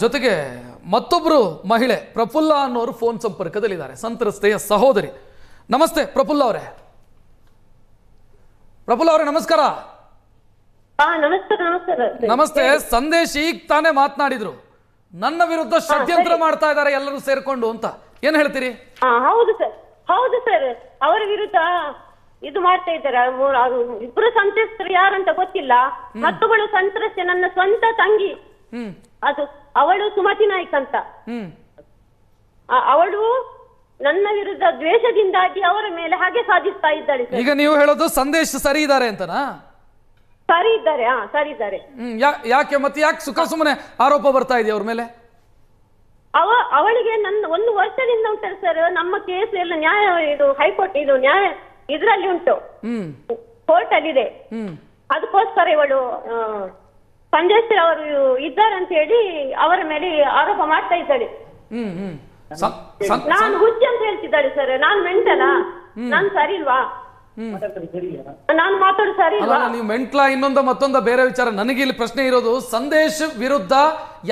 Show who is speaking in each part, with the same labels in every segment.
Speaker 1: ಜೊತೆಗೆ ಮತ್ತೊಬ್ಬರು ಮಹಿಳೆ ಪ್ರಫುಲ್ಲ ಅನ್ನೋರು ಫೋನ್ ಸಂಪರ್ಕದಲ್ಲಿದ್ದಾರೆ, ಸಂತ್ರಸ್ತೆಯ ಸಹೋದರಿ. ನಮಸ್ತೆ ಪ್ರಫುಲ್ಲ ಅವರೇ. ಪ್ರಫುಲ್ಲ ಅವರೇ ನಮಸ್ಕಾರ. ನಮಸ್ತೆ. ಸಂದೇಶ್ ಈಗ ತಾನೇ ಮಾತನಾಡಿದ್ರು, ನನ್ನ ವಿರುದ್ಧ ಷಡ್ಯಂತ್ರ ಮಾಡ್ತಾ ಇದ್ದಾರೆ ಎಲ್ಲರೂ ಸೇರ್ಕೊಂಡು ಅಂತ. ಏನ್ ಹೇಳ್ತೀರಿ?
Speaker 2: ಹೌದು ಸರ್, ಹೌದು ಸರ್, ಅವರ ವಿರುದ್ಧ ಇದು ಮಾಡ್ತಾ ಇದ್ದಾರೆ. ಇಬ್ರು ಸಂತ್ರಸ್ತರು ಯಾರಂತ ಗೊತ್ತಿಲ್ಲ. ಮತ್ತೊಬ್ಬಳು ಸಂತ್ರಸ್ತೆ ನನ್ನ ಸ್ವಂತ ತಂಗಿ, ಅದು ಅವಳು ಸುಮತಿ ನಾಯ್ಕ್ ಅಂತ. ಅವಳು ನನ್ನ ವಿರುದ್ಧ ದ್ವೇಷದಿಂದಾಗಿ ಅವರ ಮೇಲೆ ಹಾಗೆ ಸಾಧಿಸ್ತಾ ಇದ್ದಾಳೆ.
Speaker 1: ಈಗ ನೀವು ಹೇಳೋದು ಸಂದೇಶ್ ಸರಿ ಇದ್ದಾರೆ ಅಂತನಾ?
Speaker 2: ಸರಿ ಇದ್ದಾರೆ, ಸರಿ ಇದ್ದಾರೆ.
Speaker 1: ಯಾಕೆ ಮತ್ತೆ ಯಾಕೆ ಸುಖ ಸುಮ್ಮನೆ ಆರೋಪ ಬರ್ತಾ ಇದೆಯಾ ಅವ್ರ ಮೇಲೆ?
Speaker 2: ಅವಳಿಗೆ ನನ್ನ 1 ವರ್ಷದಿಂದ ಉಂಟಲ್ಲ ಸರ್, ನಮ್ಮ ಕೇಸ್ ಎಲ್ಲ ನ್ಯಾಯ, ಇದು ಹೈಕೋರ್ಟ್, ಇದು ನ್ಯಾಯ ಇದರಲ್ಲಿ ಉಂಟು, ಕೋರ್ಟ್ ಅಲ್ಲಿ ಇದೆ. ಅದಕ್ಕೋಸ್ಕರ ಇವಳು ಸಂದೇಶ್ ಅವರು ಇದ್ದಾರೆ ಅಂತ ಹೇಳಿ ಅವರ ಮೇಲೆ ಆರೋಪ ಮಾಡ್ತಾ ಇದ್ದಾಳೆ. ನಾನು ಹುಚ್ಚ ಅಂತ ಹೇಳ್ತಿದ್ದಾಳೆ ಸರ್. ನಾನು ಮೆಂಟಲ, ನಾನು ಸರಿ ಇಲ್ವಾ? ನಾನು ಮಾತಾಡೋದು ಸರಿ ಇಲ್ವಾ?
Speaker 1: ನೀವು ಮೆಂಟ್ಲಾ ಇನ್ನೊಂದ ಮತ್ತೊಂದ ಬೇರೆ ವಿಚಾರ. ನನಗೆ ಇಲ್ಲಿ ಪ್ರಶ್ನೆ ಇರೋದು, ಸಂದೇಶ್ ವಿರುದ್ಧ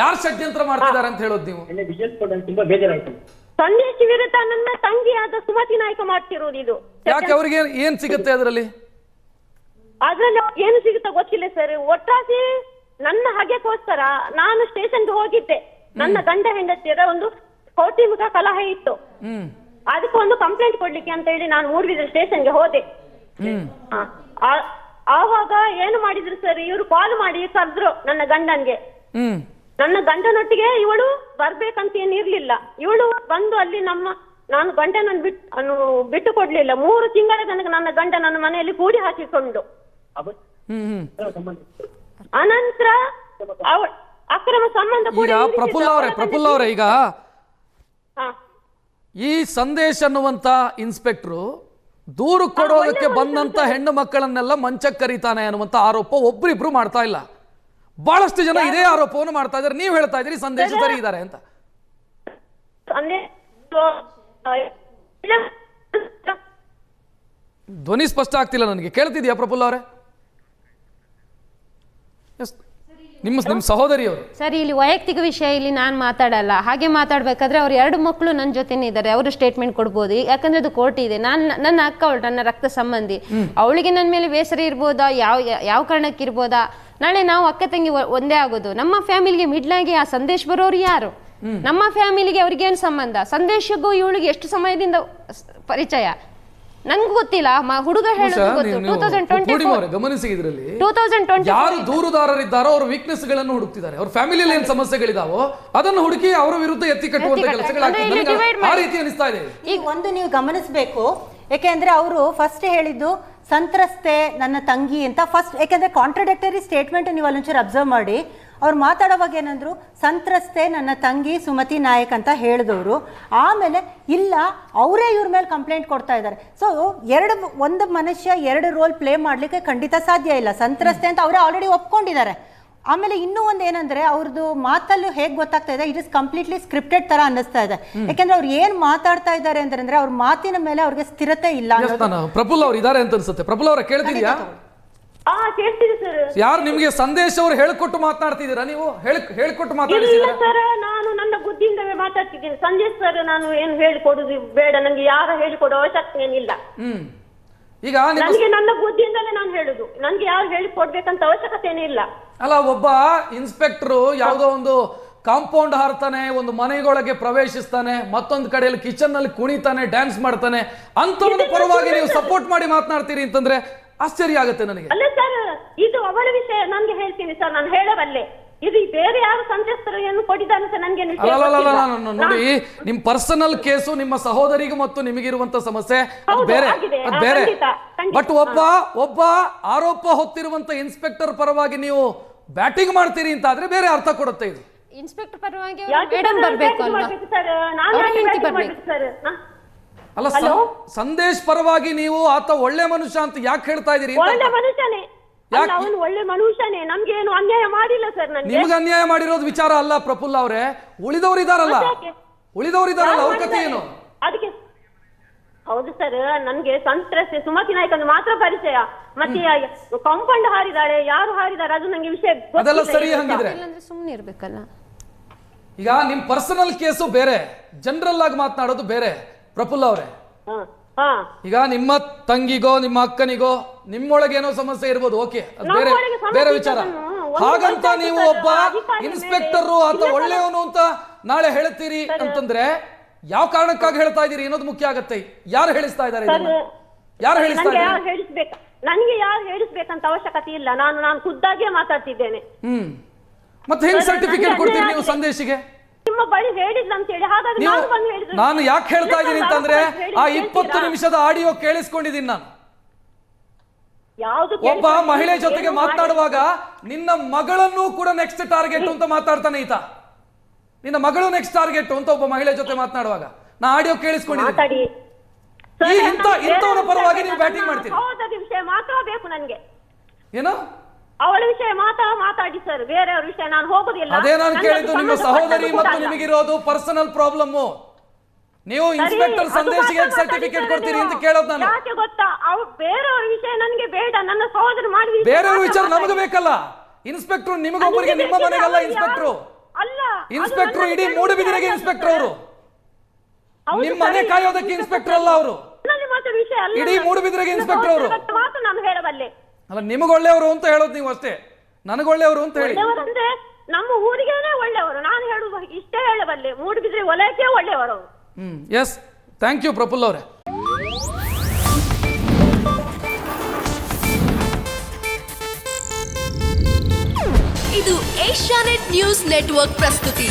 Speaker 1: ಯಾರು ಷಡ್ಯಂತ್ರ ಮಾಡ್ತಿದ್ದಾರೆ ಅಂತ ಹೇಳೋದು ನೀವು?
Speaker 2: ಸಂದೇಶ್ ವಿರುದ್ಧ ನನ್ನ ತಂಗಿಯಾದ ಸುಮತಿ ನಾಯ್ಕ ಮಾಡ್ತಿರೋದು ಇದು.
Speaker 1: ಯಾಕೆ ಅವ್ರಿಗೆ ಏನ್ ಸಿಗುತ್ತೆ ಅದರಲ್ಲಿ?
Speaker 2: ಅದ್ರಲ್ಲಿ ಏನು ಸಿಗುತ್ತಾ ಗೊತ್ತಿಲ್ಲ ಸರ್. ಒಟ್ಟಾಸಿ ನನ್ನ ಹಾಗೆಗೋಸ್ಕರ ನಾನು ಸ್ಟೇಷನ್ಗೆ ಹೋಗಿದ್ದೆ. ನನ್ನ ಗಂಡ ಹೆಂಡತಿಯರ ಒಂದು ಕೌಟುಂಬಿಕ ಕಲಹ ಇತ್ತು, ಅದಕ್ಕೊಂದು ಕಂಪ್ಲೇಂಟ್ ಕೊಡ್ಲಿಕ್ಕೆ ಅಂತ ಹೇಳಿ ನಾನು ಮೂಡಬಿದ್ರೆ ಸ್ಟೇಷನ್ಗೆ ಹೋದೆ. ಆವಾಗ ಏನು ಮಾಡಿದ್ರು ಸರ್, ಇವರು ಕಾಲ್ ಮಾಡಿ ಕರೆದ್ರು ನನ್ನ ಗಂಡನ್ಗೆ. ನನ್ನ ಗಂಡನೊಟ್ಟಿಗೆ ಇವಳು ಬರ್ಬೇಕಂತ ಏನಿರ್ಲಿಲ್ಲ. ಇವಳು ಬಂದು ಅಲ್ಲಿ ನಾನು ಗಂಡನನ್ನು ಬಿಟ್ಟು ಕೊಡ್ಲಿಲ್ಲ. 3 ತಿಂಗಳ ತನಕ ನನ್ನ ಗಂಡ ನನ್ನ ಮನೆಯಲ್ಲಿ ಕೂಡಿ ಹಾಕಿಕೊಂಡು, ಅನಂತರ ಅಕ್ರಮ ಸಂಬಂಧ.
Speaker 1: ಪ್ರಫುಲ್ಲ ಅವರೇ, ಈಗ ಈ ಸಂದೇಶ್ ಅನ್ನುವಂತ ಇನ್ಸ್ಪೆಕ್ಟರ್ ದೂರು ಕೊಡೋದಕ್ಕೆ ಬಂದಂತ ಹೆಣ್ಣು ಮಕ್ಕಳನ್ನೆಲ್ಲ ಮಂಚಕ್ಕೆ ಕರೀತಾನೆ ಅನ್ನುವಂತ ಆರೋಪ ಒಬ್ರಿಬ್ರು ಮಾಡ್ತಾ ಇಲ್ಲ, ಬಹಳಷ್ಟು ಜನ ಇದೇ ಆರೋಪವನ್ನು ಮಾಡ್ತಾ ಇದ್ದಾರೆ. ನೀವು ಹೇಳ್ತಾ ಇದ್ದೀರಿ ಸಂದೇಶ ಸರಿ ಇದ್ದಾರೆ ಅಂತ. ಧ್ವನಿ ಸ್ಪಷ್ಟ ಆಗ್ತಿಲ್ಲ ನನಗೆ. ಕೇಳ್ತಿದ್ಯಾ ಪ್ರಫುಲ್ಲ ಅವರೇ? ನಿಮ್ಮ ಸಹೋದರಿಯವರು
Speaker 3: ಸರಿ, ಇಲ್ಲಿ ವೈಯಕ್ತಿಕ ವಿಷಯ ಇಲ್ಲಿ ನಾನು ಮಾತಾಡಲ್ಲ. ಹಾಗೆ ಮಾತಾಡ್ಬೇಕಾದ್ರೆ ಅವ್ರ 2 ಮಕ್ಕಳು ನನ್ನ ಜೊತೆನೇ ಇದ್ದಾರೆ, ಅವರು ಸ್ಟೇಟ್ಮೆಂಟ್ ಕೊಡ್ಬೋದು. ಯಾಕಂದ್ರೆ ಅದು ಕೋರ್ಟ್ ಇದೆ. ನನ್ನ ಅಕ್ಕ, ಅವಳು ನನ್ನ ರಕ್ತ ಸಂಬಂಧಿ. ಅವಳಿಗೆ ನನ್ನ ಮೇಲೆ ಬೇಸರ ಇರ್ಬೋದಾ, ಯಾವ ಕಾರಣಕ್ಕೆ ಇರ್ಬೋದಾ? ನಾಳೆ ನಾವು ಅಕ್ಕ ತಂಗಿ ಒಂದೇ ಆಗೋದು. ನಮ್ಮ ಫ್ಯಾಮಿಲಿಗೆ ಮಿಡ್ಲಾಗಿ ಆ ಸಂದೇಶ್ ಬರೋರು ಯಾರು? ನಮ್ಮ ಫ್ಯಾಮಿಲಿಗೆ ಅವ್ರಿಗೇನು ಸಂಬಂಧ? ಸಂದೇಶಗೂ ಇವಳಿಗೆ ಎಷ್ಟು ಸಮಯದಿಂದ ಪರಿಚಯ ನನ್ಗೂ ಗೊತ್ತಿಲ್ಲ. ಹುಡುಗ ಹೇಳೋದು ಗೊತ್ತು. 2020
Speaker 1: ಯಾರು ದೂರುದಾರರಿದ್ದಾರೋ ಅವ್ರ ವೀಕ್ನೆಸ್ ಗಳನ್ನು ಹುಡುಕ್ತಿದ್ದಾರೆ. ಅವ್ರ ಫ್ಯಾಮಿಲಿಯಲ್ಲಿ ಏನ್ ಸಮಸ್ಯೆಗಳಿದಾವೋ ಅದನ್ನು ಹುಡುಕಿ ಅವರ ವಿರುದ್ಧ ಎತ್ತಿ ಕಟ್ಟುವಂತ ಕೆಲಸಗಳಾಗ್ತದೆ. ಆ ರೀತಿ ಅನಿಸ್ತಾ ಇದೆ.
Speaker 4: ಈಗ ಒಂದು ನೀವು ಗಮನಿಸಬೇಕು, ಯಾಕೆಂದ್ರೆ ಅವರು ಫಸ್ಟ್ ಹೇಳಿದ್ದು ಸಂತ್ರಸ್ತೆ ನನ್ನ ತಂಗಿ ಅಂತ ಫಸ್ಟ್. ಯಾಕೆಂದ್ರೆ ಕಾಂಟ್ರಡಿಕ್ಟರಿ ಸ್ಟೇಟ್ಮೆಂಟ್ ನೀವು ಅಲ್ಲೊಂಚೂರು ಅಬ್ಸರ್ವ್ ಮಾಡಿ. ಅವ್ರು ಮಾತಾಡೋವಾಗ ಏನಂದ್ರು, ಸಂತ್ರಸ್ತೆ ನನ್ನ ತಂಗಿ ಸುಮತಿ ನಾಯಕ್ ಅಂತ ಹೇಳಿದವರು. ಆಮೇಲೆ ಇಲ್ಲ, ಅವರೇ ಇವ್ರ ಮೇಲೆ ಕಂಪ್ಲೇಂಟ್ ಕೊಡ್ತಾ ಇದ್ದಾರೆ. ಸೊ ಒಂದು ಮನುಷ್ಯ 2 ರೋಲ್ ಪ್ಲೇ ಮಾಡ್ಲಿಕ್ಕೆ ಖಂಡಿತ ಸಾಧ್ಯ ಇಲ್ಲ. ಸಂತ್ರಸ್ತೆ ಅಂತ ಅವರೇ ಆಲ್ರೆಡಿ ಒಪ್ಕೊಂಡಿದ್ದಾರೆ. ಆಮೇಲೆ ಇನ್ನೂ ಒಂದು ಏನಂದ್ರೆ, ಅವ್ರದ್ದು ಮಾತಲ್ಲೂ ಹೇಗೆ ಗೊತ್ತಾಗ್ತಾ ಇದೆ, ಇಟ್ ಇಸ್ ಕಂಪ್ಲೀಟ್ಲಿ ಸ್ಕ್ರಿಪ್ಟೆಡ್ ತರ ಅನ್ನಿಸ್ತಾ ಇದೆ. ಯಾಕೆಂದ್ರೆ ಅವ್ರು ಏನ್ ಮಾತಾಡ್ತಾ ಇದ್ದಾರೆ ಅಂದ್ರೆ ಅವ್ರ ಮಾತಿನ ಮೇಲೆ ಅವ್ರಿಗೆ ಸ್ಥಿರತೆ ಇಲ್ಲ.
Speaker 1: ಪ್ರಫುಲ್ಲ ಅವ್ರು ಇದಾರೆ ಅಂತ ಅನ್ಸುತ್ತೆ. ಪ್ರಫುಲ್ಲ ಅವರ ಕೇಳ್ತಿದ್ಯಾ? ಯಾರು ನಿಮ್ಗೆ ಸಂದೇಶ ಅವರು ಹೇಳ್ಕೊಟ್ಟು ಮಾತನಾಡ್ತಿದ್ದೀರಾ? ನೀವು ಹೇಳ್ಕೊಟ್ಟು ಮಾತಾಡ್ತಿದ್ದೀರಾ?
Speaker 2: ಸರ್, ನಾನು ನನ್ನ ಬುದ್ಧಿಯಿಂದವೇ ಮಾತಾಡ್ತಿದ್ದೀನಿ. ಸಂದೇಶ್ ಸರ್, ನಾನು ಏನು ಹೇಳಿಕೊಡುದು ಬೇಡ, ನಂಗೆ ಯಾರು ಹೇಳಿಕೊಡೋ ಅವಶ್ಯಕತೆ ಏನಿಲ್ಲ.
Speaker 1: ಈಗ
Speaker 2: ನನಗೆ ನನ್ನ ಬುದ್ಧಿಯಿಂದಲೇ ನಾನು ಹೇಳುದು, ನನ್ಗೆ ಯಾರು ಹೇಳಿಕೊಡ್ಬೇಕಂತ ಅವಶ್ಯಕತೆ ಏನಿಲ್ಲ.
Speaker 1: ಅಲ್ಲ, ಒಬ್ಬ ಇನ್ಸ್ಪೆಕ್ಟರ್ ಯಾವುದೋ ಒಂದು ಕಾಂಪೌಂಡ್ ಹಾರ್ತಾನೆ, ಒಂದು ಮನೆಗೊಳಗೆ ಪ್ರವೇಶಿಸ್ತಾನೆ, ಮತ್ತೊಂದು ಕಡೆಯಲ್ಲಿ ಕಿಚನ್ ನಲ್ಲಿ ಕುಣಿತಾನೆ, ಡ್ಯಾನ್ಸ್ ಮಾಡ್ತಾನೆ, ಅಂತವನ ಪರವಾಗಿ ನೀವು ಸಪೋರ್ಟ್ ಮಾಡಿ ಮಾತನಾಡ್ತೀರಿ ಅಂತಂದ್ರೆ ಆಶ್ಚರ್ಯ ಆಗುತ್ತೆ ನನಗೆ.
Speaker 2: ಅಲ್ಲ ಸರ್, ಇದು ಅವಳ ವಿಷಯ. ನನ್ಗೆ ಹೇಳ್ತೀನಿ ಸರ್, ನಾನು ಹೇಳಬಲ್ಲೆ. ಇದು ಬೇರೆ ಯಾರು ಸಂತ್ರಸ್ತರು ಏನು ಕೊಟ್ಟಿದ್ದಾರೆ ಅಂತ ನನಗೆ
Speaker 1: ನೋಡಿ. ನಿಮ್ ಪರ್ಸನಲ್ ಕೇಸು ನಿಮ್ಮ ಸಹೋದರಿಗೆ ಮತ್ತು ನಿಮಗಿರುವಂತ ಸಮಸ್ಯೆ ಬೇರೆ, ಬೇರೆ. ಬಟ್ ಒಬ್ಬ ಆರೋಪ ಹೊತ್ತಿರುವಂತ ಇನ್ಸ್ಪೆಕ್ಟರ್ ಪರವಾಗಿ ನೀವು ಬ್ಯಾಟಿಂಗ್ ಮಾಡ್ತೀರಿ ಅಂತ ಆದ್ರೆ ಬೇರೆ ಅರ್ಥ ಕೊಡುತ್ತೆ ಇದು.
Speaker 3: ಇನ್ಸ್ಪೆಕ್ಟರ್ ಪರವಾಗಿ ಮೇಡಮ್ ಬರ್ಬೇಕು ಅಲ್ವಾ?
Speaker 1: ಅಲ್ಲ, ಸಂದೇಶ್ ಪರವಾಗಿ ನೀವು ಆತ ಒಳ್ಳೆ ಮನುಷ್ಯ ಅಂತ ಯಾಕೆ ಹೇಳ್ತಾ ಇದೀರಿ?
Speaker 2: ಒಳ್ಳೆ ಮನುಷ್ಯನೇ, ಅವನು ಒಳ್ಳೆ ಮನುಷ್ಯನೇ, ನಮ್ಗೆ ಏನು ಅನ್ಯಾಯ ಮಾಡಿಲ್ಲ ಸರ್.
Speaker 1: ನಿಮ್ಗೆ ಅನ್ಯಾಯ ಮಾಡಿರೋದು ವಿಚಾರ ಅಲ್ಲ ಪ್ರಫುಲ್ಲ ಅವರೇ, ಉಳಿದವರು ಇದಾರಲ್ಲ, ಅವ್ರ ಕಥೆ ಏನು?
Speaker 2: ಅದಕ್ಕೆ ಹೌದು ಸರ್, ನನ್ಗೆ ಸಂತ್ರಸ್ತೆ ಸುಮತಿ ನಾಯ್ಕ ಮಾತ್ರ ಪರಿಚಯ. ಮತ್ತೆ ಕಾಂಪೌಂಡ್ ಹಾರಿದಾಳೆ, ಯಾರು ಹಾರಿದಾರೆ ಅದು ನಂಗೆ ವಿಷಯ
Speaker 1: ಅದೆಲ್ಲ ಸರಿ. ಹಂಗಿದ್ರೆ
Speaker 3: ಸುಮ್ಮನೆ ಇರ್ಬೇಕಲ್ಲ.
Speaker 1: ಈಗ ನಿಮ್ ಪರ್ಸನಲ್ ಕೇಸು ಬೇರೆ, ಜನರಲ್ ಆಗಿ ಮಾತನಾಡೋದು ಬೇರೆ. ಪ್ರಫುಲ್ಲ ಅವರೇ, ಈಗ ನಿಮ್ಮ ತಂಗಿಗೋ ನಿಮ್ಮ ಅಕ್ಕನಿಗೋ ನಿಮ್ಮೊಳಗೆ ಏನೋ ಸಮಸ್ಯೆ ಇರ್ಬೋದು, ಓಕೆ, ಅದು ಬೇರೆ ಬೇರೆ ವಿಚಾರ. ಹಾಗಂತ ನೀವು ಒಬ್ಬ ಇನ್ಸ್ಪೆಕ್ಟರ್ ಅಥವಾ ಒಳ್ಳೆಯವನು ಅಂತ ನಾಳೆ ಹೇಳ್ತೀರಿ ಅಂತಂದ್ರೆ ಯಾವ ಕಾರಣಕ್ಕಾಗಿ ಹೇಳ್ತಾ ಇದ್ದೀರಿ ಅನ್ನೋದು ಮುಖ್ಯ ಆಗತ್ತೆ. ಯಾರು ಹೇಳಿಸ್ತಾ ಇದ್ದಾರೆ, ಯಾರು ಹೇಳಿಸ್ತಾ ಇದ್ದಾರೆ?
Speaker 2: ನನಗೆ ಯಾರು ಹೇಳಿಸ್ಬೇಕಂತ ಅವಶ್ಯಕತೆ ಇಲ್ಲ, ನಾನು ಖುದ್ದಾಗಿಯೇ ಮಾತಾಡ್ತಿದ್ದೇನೆ.
Speaker 1: ಮತ್ತೆ ಹೆಂಗ್ ಸರ್ಟಿಫಿಕೇಟ್ ಕೊಡ್ತೀರಿ ನೀವು ಸಂದೇಶಿಗೆ?
Speaker 2: ನಿಮ್ಮ ಬಳಿ ಹೇಳಿಲ್ಲ ಅಂತ ಹೇಳಿ, ಹಾಗಾದ್ರೆ
Speaker 1: ನಾನು ಯಾಕೆ ಹೇಳ್ತಾ ಇದ್ದೀನಿ ಅಂತಂದ್ರೆ ಆ 20 ನಿಮಿಷದ ಆಡಿಯೋ ಕೇಳಿಸ್ಕೊಂಡಿದ್ದೀನಿ ನಾನು. ಒಬ್ಬ ಮಹಿಳೆ ಜೊತೆಗೆ ಮಾತನಾಡುವಾಗ ನಿನ್ನ ಮಗಳನ್ನು ಕೂಡ ನೆಕ್ಸ್ಟ್ ಟಾರ್ಗೆಟ್ ಅಂತ ಮಾತಾಡ್ತಾನೆ ಈತ. ನಿನ್ನ ಮಗಳು ನೆಕ್ಸ್ಟ್ ಟಾರ್ಗೆಟ್ ಅಂತ ಒಬ್ಬ ಮಹಿಳೆ ಜೊತೆ ಮಾತನಾಡುವಾಗ ನಾ ಆಡಿಯೋ ಕೇಳಿಸ್ಕೊಂಡಿದ್ದೀನಿ. ಇಂಥವರ ಪರವಾಗಿ ನೀವು ಬ್ಯಾಟಿಂಗ್ ಮಾಡ್ತೀರಿ.
Speaker 2: ವಿಷಯ ಮಾತ್ರ ಬೇಕು ನನಗೆ,
Speaker 1: ಏನು
Speaker 2: ಅವಳ ವಿಷಯ ಮಾತ್ರ ಮಾತಾಡಿ ಸರ್, ಬೇರೆಯವ್ರ ವಿಷಯ ನಾನು ಹೋಗುದಿಲ್ಲ.
Speaker 1: ಅದೇ ನಾನು ಕೇಳಿದ್ದು, ನಿಮ್ಮ ಸಹೋದರಿ ಮತ್ತು ನಿಮಗಿರೋದು ಪರ್ಸನಲ್ ಪ್ರಾಬ್ಲಮ್. ನೀವು ಇನ್ಸ್ಪೆಕ್ಟರ್ ಸಂದೇಶಿಗೆ ಸರ್ಟಿಫಿಕೇಟ್ ಕೊಡ್ತೀರಿ ಅಂತ ಕೇಳೋದು ನಾನು.
Speaker 2: ಯಾಕೆ ಗೊತ್ತಾ, ಬೇರೆಯವ್ರ ವಿಷಯ ನನಗೆ ಬೇಡ, ನನ್ನ ಸಹೋದರಿ ಮಾಡಿ.
Speaker 1: ಬೇರೆಯವ್ರ ವಿಚಾರ ನಮಗೆ ಬೇಕಲ್ಲ. ಇನ್ಸ್ಪೆಕ್ಟರ್ ನಿಮಗೊಬ್ಬರಿಗೆ, ನಿಮ್ಮ ಮನೆಗಲ್ಲ ಇನ್ಸ್ಪೆಕ್ಟರ್.
Speaker 2: ಅಲ್ಲ,
Speaker 1: ಇನ್ಸ್ಪೆಕ್ಟರ್ ಇಡೀ ಮೂಡುಬಿದಿರೆಗೆ ಇನ್ಸ್ಪೆಕ್ಟರ್ ಅವರು. ನಿಮ್ಮ ಮನೆ ಕಾಯೋದಕ್ಕೆ ಇನ್ಸ್ಪೆಕ್ಟರ್ ಅಲ್ಲ ಅವರು, ಇಡೀ ಮೂಡುಬಿದಿರೆಗೆ ಇನ್ಸ್ಪೆಕ್ಟರ್ ಅವರು.
Speaker 2: ನಾನು ಹೇಳಬಲ್ಲೆ
Speaker 1: ಅಲ್ಲ, ನಿಮಗೊಳ್ಳೆಯವರು ಅಂತ ಹೇಳೋದು ನೀವು ಅಷ್ಟೇ, ನನಗೊಳ್ಳೆಯವರು ಅಂತ ಹೇಳಿ.
Speaker 2: ನಮ್ಮ ಊರಿಗೇನೆ ಒಳ್ಳೆಯವರು, ನಾನು ಹೇಳುದು ಇಷ್ಟೇ ಹೇಳಬಲ್ಲೆ, ಮೂಡುಬಿದ್ರೆ ವಲಯಕ್ಕೆ ಒಳ್ಳೆಯವರು.
Speaker 1: ಎಸ್, ಥ್ಯಾಂಕ್ ಯು ಪ್ರಫುಲ್ ಅವರೇ.
Speaker 5: ಇದು ಏಷ್ಯಾನೆಟ್ ನ್ಯೂಸ್ ನೆಟ್ವರ್ಕ್ ಪ್ರಸ್ತುತಿ.